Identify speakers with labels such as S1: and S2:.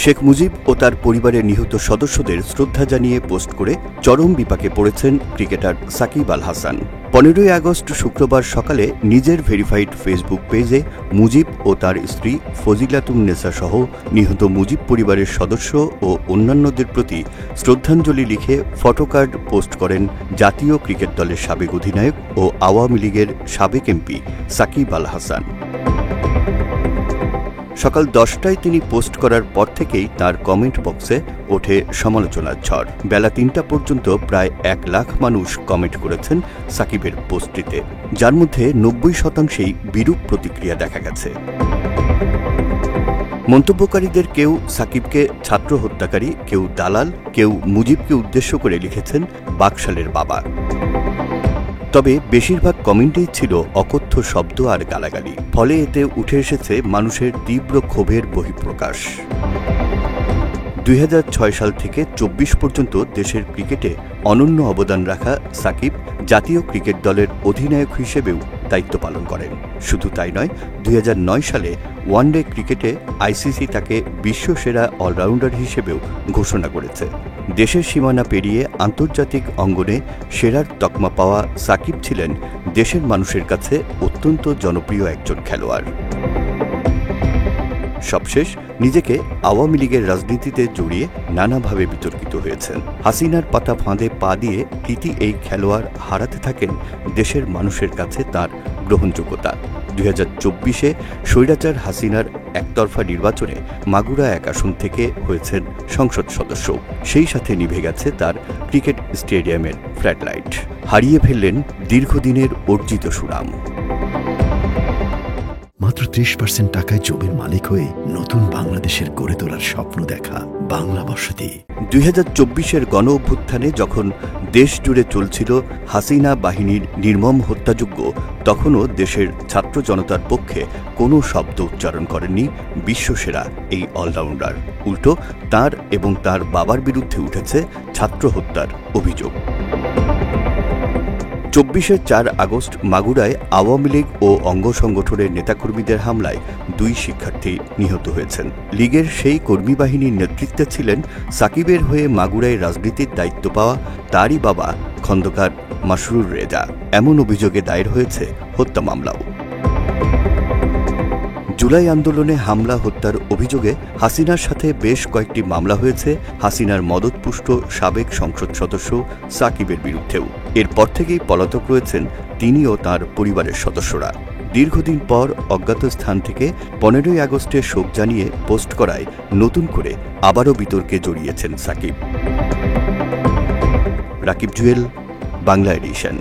S1: শেখ মুজিব ও তার পরিবারের নিহত সদস্যদের শ্রদ্ধা জানিয়ে পোস্ট করে চরম বিপাকে পড়েছেন ক্রিকেটার সাকিব আল হাসান। 15ই আগস্ট শুক্রবার সকালে নিজের ভেরিফাইড ফেসবুক পেজে মুজিব ও তার স্ত্রী ফজিলাতুন্নেসা সহ নিহত মুজিব পরিবারের সদস্য ও অন্যান্যদের প্রতি শ্রদ্ধাঞ্জলি লিখে ফটোকার্ড পোস্ট করেন জাতীয় ক্রিকেট দলের সাবেক অধিনায়ক ও আওয়ামী লীগের সাবেক এমপি সাকিব আল হাসান। সকাল 10টায় তিনি পোস্ট করার পর থেকেই তার কমেন্ট বক্সে ওঠে সমালোচনার ঝড়। বেলা 3টা পর্যন্ত প্রায় 1 লাখ মানুষ কমেন্ট করেছেন সাকিবের পোস্টটিতে, যার মধ্যে 90%ই বিরূপ প্রতিক্রিয়া দেখা গেছে। মন্তব্যকারীদের কেউ সাকিবকে ছাত্র হত্যাকারী, কেউ দালাল, কেউ মুজিবকে উদ্দেশ্য করে লিখেছেন বাকশালের বাবা। তবে বেশিরভাগ কমেন্টেই ছিল অকথ্য শব্দ আর গালাগালি, ফলে এতে উঠে এসেছে মানুষের তীব্র ক্ষোভের বহিঃপ্রকাশ। 2006 সাল থেকে 24 পর্যন্ত দেশের ক্রিকেটে অনন্য অবদান রাখা সাকিব জাতীয় ক্রিকেট দলের অধিনায়ক হিসেবেও দায়িত্ব পালন করেন। শুধু তাই নয়, 2009 সালে ওয়ানডে ক্রিকেটে আইসিসি তাকে বিশ্বসেরা অলরাউন্ডার হিসেবেও ঘোষণা করেছে। দেশের সীমানা পেরিয়ে আন্তর্জাতিক অঙ্গনে সেরার তকমা পাওয়া সাকিব ছিলেন দেশের মানুষের কাছে অত্যন্ত জনপ্রিয় একজন খেলোয়াড়। সবশেষ নিজেকে আওয়ামী লীগের রাজনীতিতে জড়িয়ে নানাভাবে বিতর্কিত হয়েছেন। হাসিনার পাতা ফাঁদে পা দিয়ে কৃতি এই খেলোয়াড় হারাতে থাকেন দেশের মানুষের কাছে তার গ্রহণযোগ্যতা। 2024-এ স্বৈরাচার হাসিনার একতরফা নির্বাচনে মাগুরা 1 আসন থেকে হয়েছেন সংসদ সদস্য। সেই সাথে নিভে গেছে তার ক্রিকেট স্টেডিয়ামের ফ্ল্যাট লাইট। হারিয়ে ফেললেন দীর্ঘদিনের অর্জিত সুনাম।
S2: মাত্র 30% টাকায় জমির মালিক হয়ে নতুন বাংলাদেশের গড়ে তোলার স্বপ্ন দেখা বাংলা বসতি।
S1: 2024-এর গণ অভ্যুত্থানে যখন দেশ জুড়ে চলছিল হাসিনা বাহিনীর নির্মম হত্যাযজ্ঞ, তখনও দেশের ছাত্র জনতার পক্ষে কোনো শব্দ উচ্চারণ করেননি বিশ্বসেরা এই অলরাউন্ডার। উল্টো তার এবং তার বাবার বিরুদ্ধে উঠেছে ছাত্র হত্যার অভিযোগ। 24 আগস্ট মাগুরায় আওয়ামী লীগ ও অঙ্গ সংগঠনের নেতাকর্মীদের হামলায় 2 শিক্ষার্থী নিহত হয়েছেন। লীগের সেই কর্মী বাহিনীর নেতৃত্বে ছিলেন সাকিবের হয়ে মাগুরায় রাজনীতির দায়িত্ব পাওয়া তারই বাবা খন্দকার মাসরুর রেজা। এমন অভিযোগে দায়ের হয়েছে হত্যা মামলাও। জুলাই আন্দোলনে হামলা হত্যার অভিযোগে হাসিনার সাথে বেশ কয়েকটি মামলা হয়েছে হাসিনার মদতপুষ্ট সাবেক সংসদ সদস্য সাকিবের বিরুদ্ধেও। এরপর থেকেই পলাতক রয়েছেন তিনি ও তাঁর পরিবারের সদস্যরা। দীর্ঘদিন পর অজ্ঞাত স্থান থেকে 15ই আগস্টে শোক জানিয়ে পোস্ট করায় নতুন করে আবারও বিতর্কে জড়িয়েছেন সাকিব। রাকিব জুয়েল, বাংলা এডিশন।